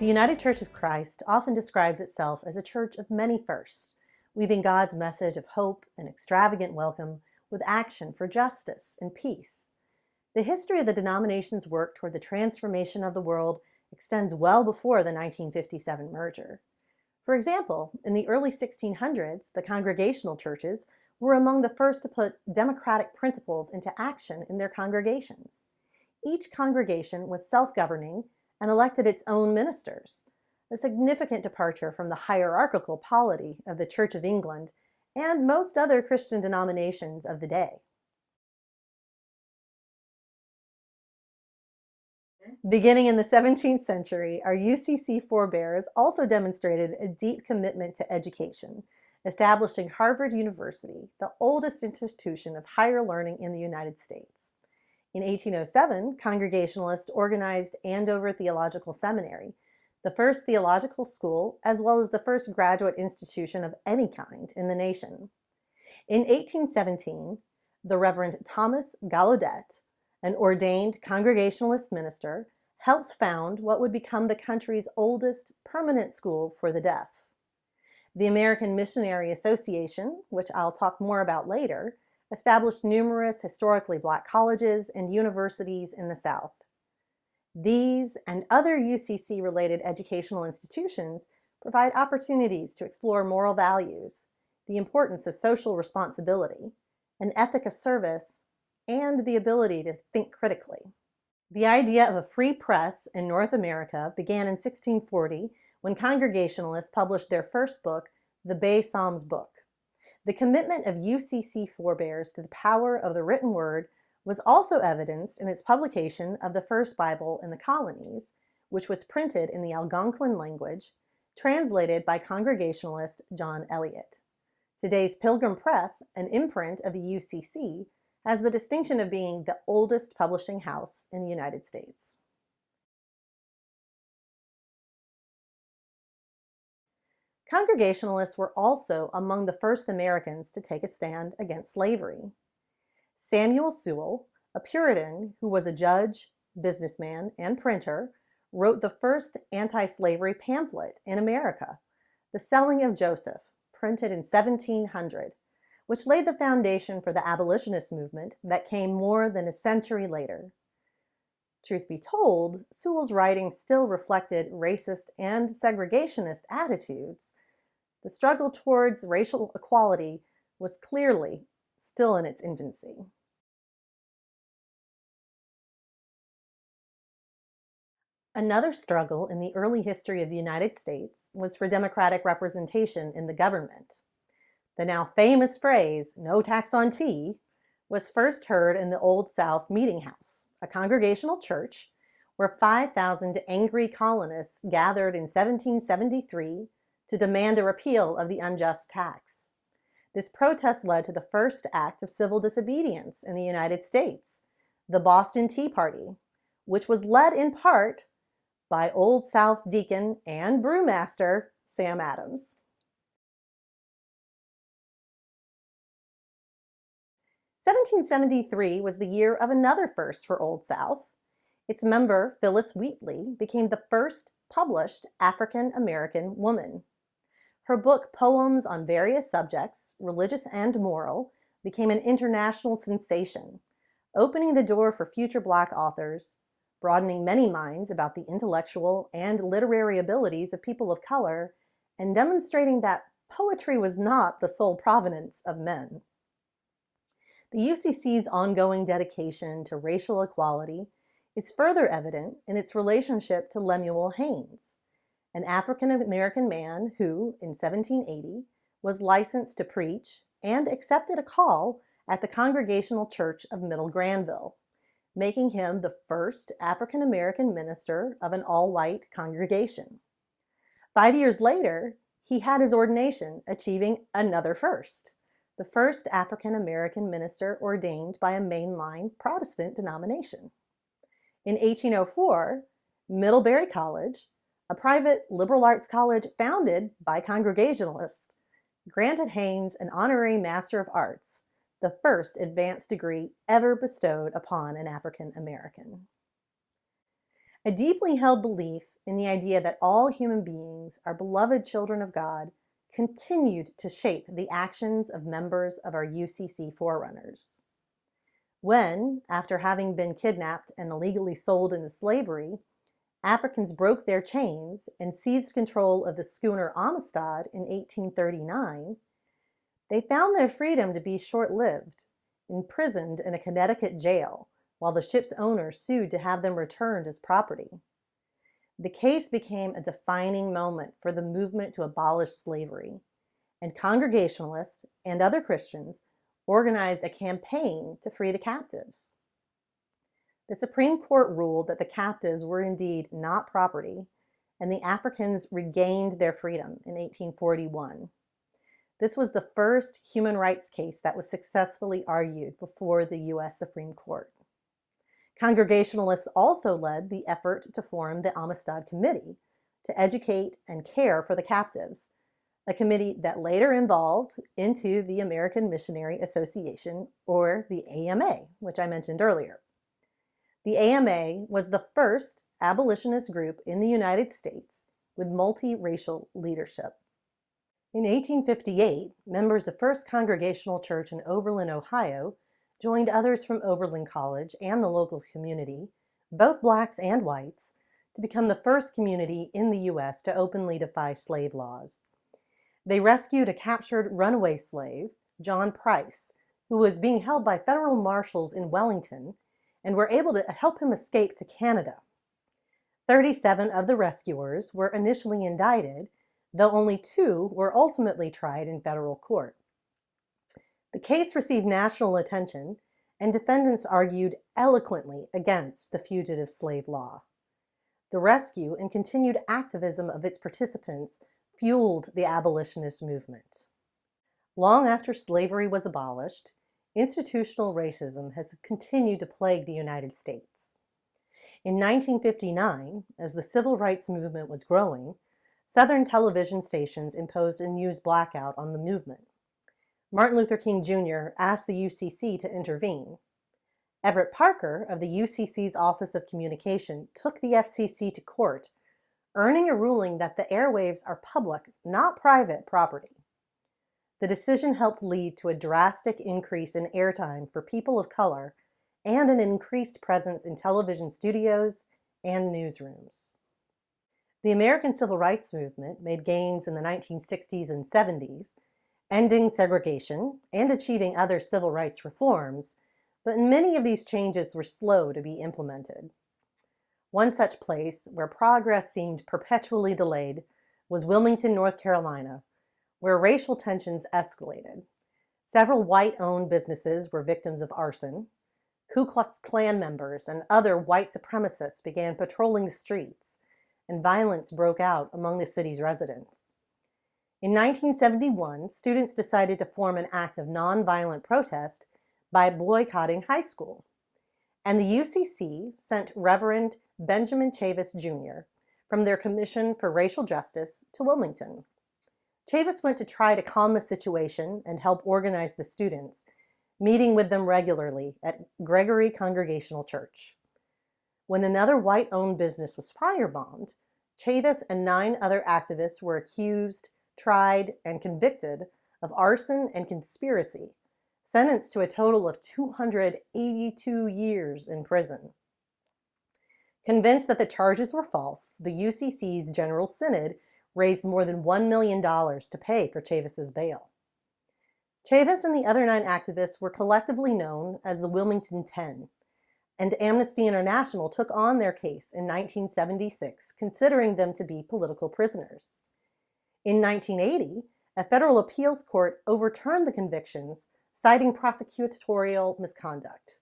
The United Church of Christ often describes itself as a church of many firsts, weaving God's message of hope and extravagant welcome with action for justice and peace. The history of the denomination's work toward the transformation of the world extends well before the 1957 merger. For example, in the early 1600s, the Congregational churches were among the first to put democratic principles into action in their congregations. Each congregation was self-governing and elected its own ministers, a significant departure from the hierarchical polity of the Church of England and most other Christian denominations of the day. Beginning in the 17th century, our UCC forebears also demonstrated a deep commitment to education, establishing Harvard University, the oldest institution of higher learning in the United States. In 1807, Congregationalists organized Andover Theological Seminary, the first theological school as well as the first graduate institution of any kind in the nation. In 1817, the Reverend Thomas Gallaudet, an ordained Congregationalist minister, helped found what would become the country's oldest permanent school for the deaf. The American Missionary Association, which I'll talk more about later, established numerous historically Black colleges and universities in the South. These and other UCC-related educational institutions provide opportunities to explore moral values, the importance of social responsibility, an ethic of service, and the ability to think critically. The idea of a free press in North America began in 1640 when Congregationalists published their first book, the Bay Psalms Book. The commitment of UCC forebears to the power of the written word was also evidenced in its publication of the first Bible in the colonies, which was printed in the Algonquin language, translated by Congregationalist John Eliot. Today's Pilgrim Press, an imprint of the UCC, has the distinction of being the oldest publishing house in the United States. Congregationalists were also among the first Americans to take a stand against slavery. Samuel Sewall, a Puritan who was a judge, businessman, and printer, wrote the first anti-slavery pamphlet in America, The Selling of Joseph, printed in 1700, which laid the foundation for the abolitionist movement that came more than a century later. Truth be told, Sewall's writings still reflected racist and segregationist attitudes. The struggle towards racial equality was clearly still in its infancy. Another struggle in the early history of the United States was for democratic representation in the government. The now famous phrase, "no tax on tea," was first heard in the Old South Meeting House, a Congregational church where 5,000 angry colonists gathered in 1773 to demand a repeal of the unjust tax. This protest led to the first act of civil disobedience in the United States, the Boston Tea Party, which was led in part by Old South deacon and brewmaster Sam Adams. 1773 was the year of another first for Old South. Its member, Phillis Wheatley, became the first published African American woman. Her book, Poems on Various Subjects, Religious and Moral, became an international sensation, opening the door for future Black authors, broadening many minds about the intellectual and literary abilities of people of color, and demonstrating that poetry was not the sole provenance of men. The UCC's ongoing dedication to racial equality is further evident in its relationship to Lemuel Haynes, an African-American man who, in 1780, was licensed to preach and accepted a call at the Congregational Church of Middle Granville, making him the first African-American minister of an all-white congregation. 5 years later, he had his ordination, achieving another first, the first African-American minister ordained by a mainline Protestant denomination. In 1804, Middlebury College, a private liberal arts college founded by Congregationalists, granted Haynes an honorary Master of Arts, the first advanced degree ever bestowed upon an African American. A deeply held belief in the idea that all human beings are beloved children of God continued to shape the actions of members of our UCC forerunners. When, after having been kidnapped and illegally sold into slavery, Africans broke their chains and seized control of the schooner Amistad in 1839, they found their freedom to be short-lived, imprisoned in a Connecticut jail, while the ship's owner sued to have them returned as property. The case became a defining moment for the movement to abolish slavery, and Congregationalists and other Christians organized a campaign to free the captives. The Supreme Court ruled that the captives were indeed not property, and the Africans regained their freedom in 1841. This was the first human rights case that was successfully argued before the U.S. Supreme Court. Congregationalists also led the effort to form the Amistad Committee to educate and care for the captives, a committee that later evolved into the American Missionary Association, or the AMA, which I mentioned earlier. The AMA was the first abolitionist group in the United States with multiracial leadership. In 1858, members of First Congregational Church in Oberlin, Ohio, joined others from Oberlin College and the local community, both blacks and whites, to become the first community in the U.S. to openly defy slave laws. They rescued a captured runaway slave, John Price, who was being held by federal marshals in Wellington, and were able to help him escape to Canada. 37 of the rescuers were initially indicted, though only 2 were ultimately tried in federal court. The case received national attention, and defendants argued eloquently against the fugitive slave law. The rescue and continued activism of its participants fueled the abolitionist movement. Long after slavery was abolished, institutional racism has continued to plague the United States. In 1959, as the civil rights movement was growing, Southern television stations imposed a news blackout on the movement. Martin Luther King Jr. asked the UCC to intervene. Everett Parker of the UCC's Office of Communication took the FCC to court, earning a ruling that the airwaves are public, not private, property. The decision helped lead to a drastic increase in airtime for people of color and an increased presence in television studios and newsrooms. The American Civil Rights Movement made gains in the 1960s and 70s, ending segregation and achieving other civil rights reforms, but many of these changes were slow to be implemented. One such place where progress seemed perpetually delayed was Wilmington, North Carolina, where racial tensions escalated. Several white-owned businesses were victims of arson. Ku Klux Klan members and other white supremacists began patrolling the streets, and violence broke out among the city's residents. In 1971, students decided to form an act of nonviolent protest by boycotting high school. And the UCC sent Reverend Benjamin Chavis Jr. from their Commission for Racial Justice to Wilmington. Chavis went to try to calm the situation and help organize the students, meeting with them regularly at Gregory Congregational Church. When another white-owned business was firebombed, Chavis and 9 other activists were accused, tried, and convicted of arson and conspiracy, sentenced to a total of 282 years in prison. Convinced that the charges were false, the UCC's General Synod raised more than $1 million to pay for Chavis's bail. Chavis and the other 9 activists were collectively known as the Wilmington 10, and Amnesty International took on their case in 1976, considering them to be political prisoners. In 1980, a federal appeals court overturned the convictions, citing prosecutorial misconduct.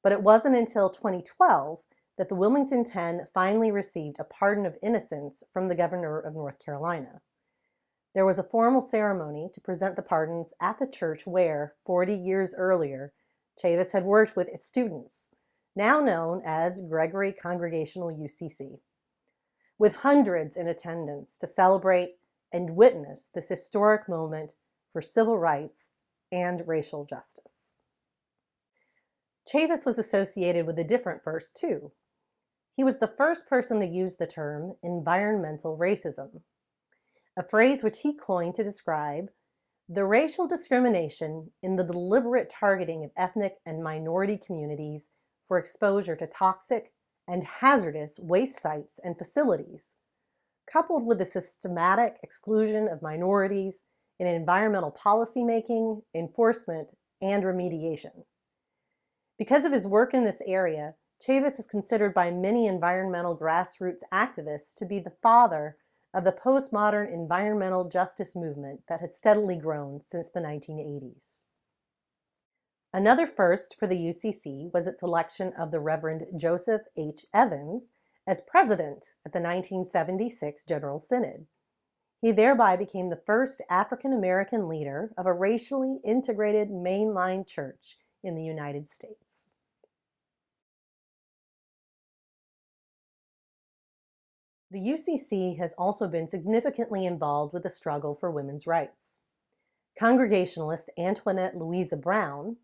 But it wasn't until 2012 that the Wilmington 10 finally received a pardon of innocence from the governor of North Carolina. There was a formal ceremony to present the pardons at the church where, 40 years earlier, Chavis had worked with its students, now known as Gregory Congregational UCC, with hundreds in attendance to celebrate and witness this historic moment for civil rights and racial justice. Chavis was associated with a different verse too. He was the first person to use the term environmental racism, a phrase which he coined to describe the racial discrimination in the deliberate targeting of ethnic and minority communities for exposure to toxic and hazardous waste sites and facilities, coupled with the systematic exclusion of minorities in environmental policymaking, enforcement, and remediation. Because of his work in this area, Chavis is considered by many environmental grassroots activists to be the father of the postmodern environmental justice movement that has steadily grown since the 1980s. Another first for the UCC was its election of the Reverend Joseph H. Evans as president at the 1976 General Synod. He thereby became the first African American leader of a racially integrated mainline church in the United States. The UCC has also been significantly involved with the struggle for women's rights. Congregationalist Antoinette Louisa Brown,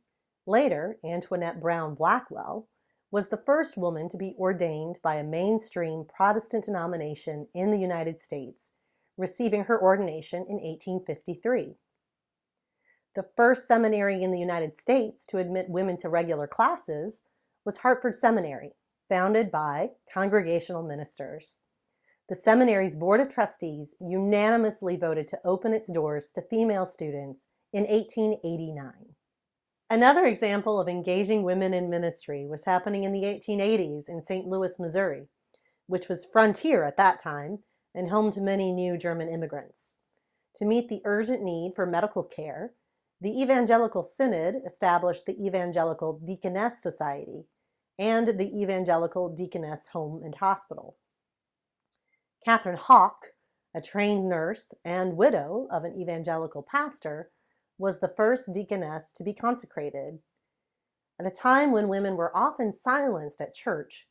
later Antoinette Brown Blackwell, was the first woman to be ordained by a mainstream Protestant denomination in the United States, receiving her ordination in 1853. The first seminary in the United States to admit women to regular classes was Hartford Seminary, founded by Congregational ministers. The seminary's Board of Trustees unanimously voted to open its doors to female students in 1889. Another example of engaging women in ministry was happening in the 1880s in St. Louis, Missouri, which was frontier at that time and home to many new German immigrants. To meet the urgent need for medical care, the Evangelical Synod established the Evangelical Deaconess Society and the Evangelical Deaconess Home and Hospital. Catherine Hawk, a trained nurse and widow of an evangelical pastor, was the first deaconess to be consecrated. At a time when women were often silenced at church,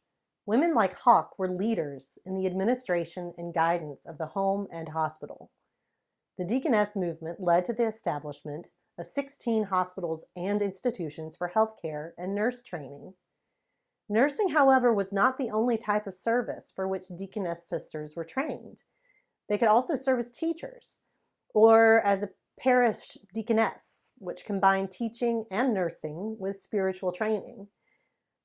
women like Hawk were leaders in the administration and guidance of the home and hospital. The deaconess movement led to the establishment of 16 hospitals and institutions for healthcare and nurse training. Nursing, however, was not the only type of service for which deaconess sisters were trained. They could also serve as teachers or as a parish deaconess, which combined teaching and nursing with spiritual training.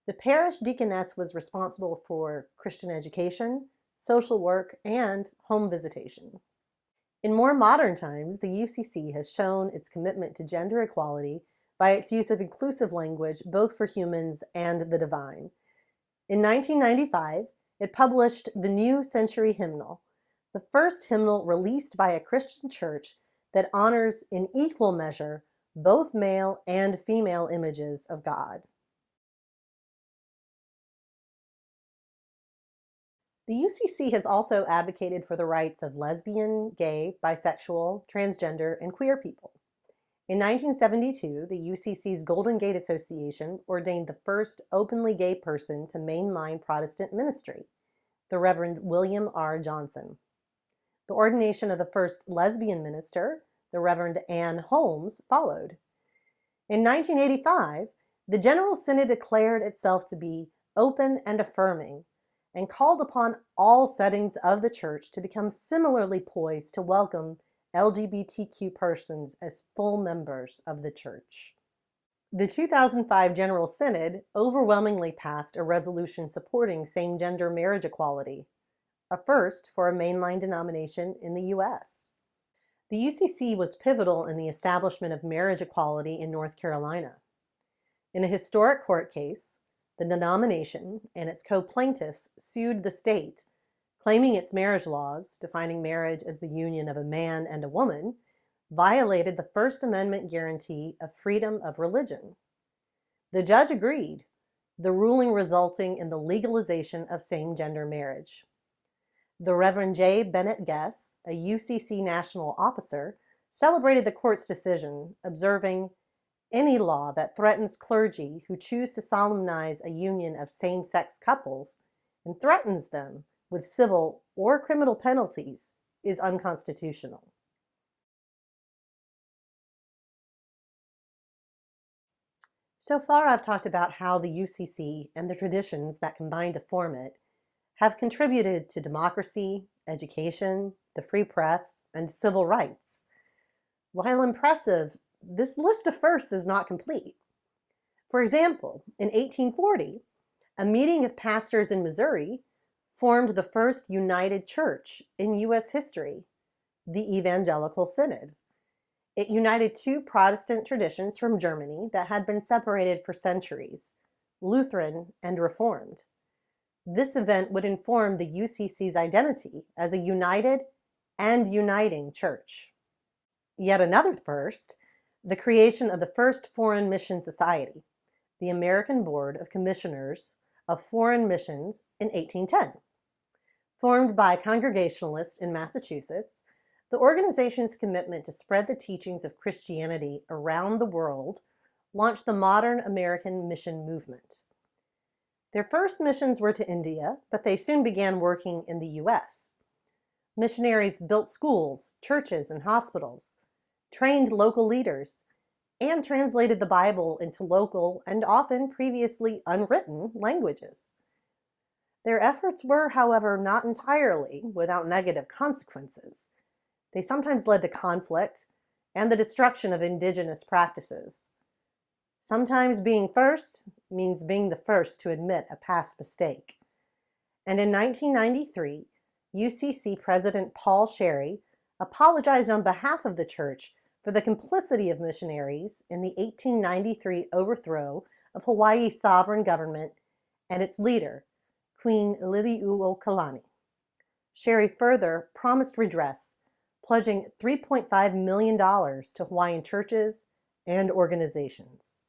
The parish deaconess was responsible for Christian education, social work, and home visitation. In more modern times, the UCC has shown its commitment to gender equality by its use of inclusive language both for humans and the divine. In 1995, it published the New Century Hymnal, the first hymnal released by a Christian church that honors in equal measure both male and female images of God. The UCC has also advocated for the rights of lesbian, gay, bisexual, transgender, and queer people. In 1972, the UCC's Golden Gate Association ordained the first openly gay person to mainline Protestant ministry, the Reverend William R. Johnson. The ordination of the first lesbian minister, the Reverend Ann Holmes, followed. In 1985, the General Synod declared itself to be open and affirming, and called upon all settings of the church to become similarly poised to welcome LGBTQ persons as full members of the church. The 2005 General Synod overwhelmingly passed a resolution supporting same-gender marriage equality, a first for a mainline denomination in the U.S. The UCC was pivotal in the establishment of marriage equality in North Carolina. In a historic court case, the denomination and its co-plaintiffs sued the state, claiming its marriage laws, defining marriage as the union of a man and a woman, violated the First Amendment guarantee of freedom of religion. The judge agreed, the ruling resulting in the legalization of same-gender marriage. The Reverend J. Bennett Guess, a UCC national officer, celebrated the court's decision, observing, "Any law that threatens clergy who choose to solemnize a union of same-sex couples and threatens them with civil or criminal penalties is unconstitutional." So far, I've talked about how the UCC and the traditions that combine to form it have contributed to democracy, education, the free press, and civil rights. While impressive, this list of firsts is not complete. For example, in 1840, a meeting of pastors in Missouri formed the first united church in U.S. history, the Evangelical Synod. It united two Protestant traditions from Germany that had been separated for centuries, Lutheran and Reformed. This event would inform the UCC's identity as a united and uniting church. Yet another first, the creation of the first Foreign Mission Society, the American Board of Commissioners of Foreign Missions in 1810. Formed by Congregationalists in Massachusetts, the organization's commitment to spread the teachings of Christianity around the world launched the modern American mission movement. Their first missions were to India, but they soon began working in the U.S. Missionaries built schools, churches, and hospitals, trained local leaders, and translated the Bible into local and often previously unwritten languages. Their efforts were, however, not entirely without negative consequences. They sometimes led to conflict and the destruction of indigenous practices. Sometimes being first means being the first to admit a past mistake. And in 1993, UCC President Paul Sherry apologized on behalf of the church for the complicity of missionaries in the 1893 overthrow of Hawaii's sovereign government and its leader, Queen Liliuokalani. Sherry further promised redress, pledging $3.5 million to Hawaiian churches and organizations.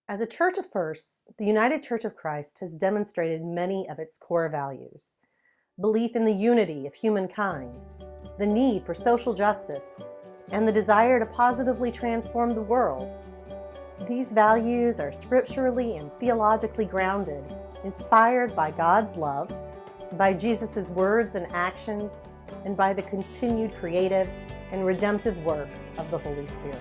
As a church of firsts, the United Church of Christ has demonstrated many of its core values: belief in the unity of humankind, the need for social justice, and the desire to positively transform the world. These values are scripturally and theologically grounded, inspired by God's love, by Jesus' words and actions, and by the continued creative and redemptive work of the Holy Spirit.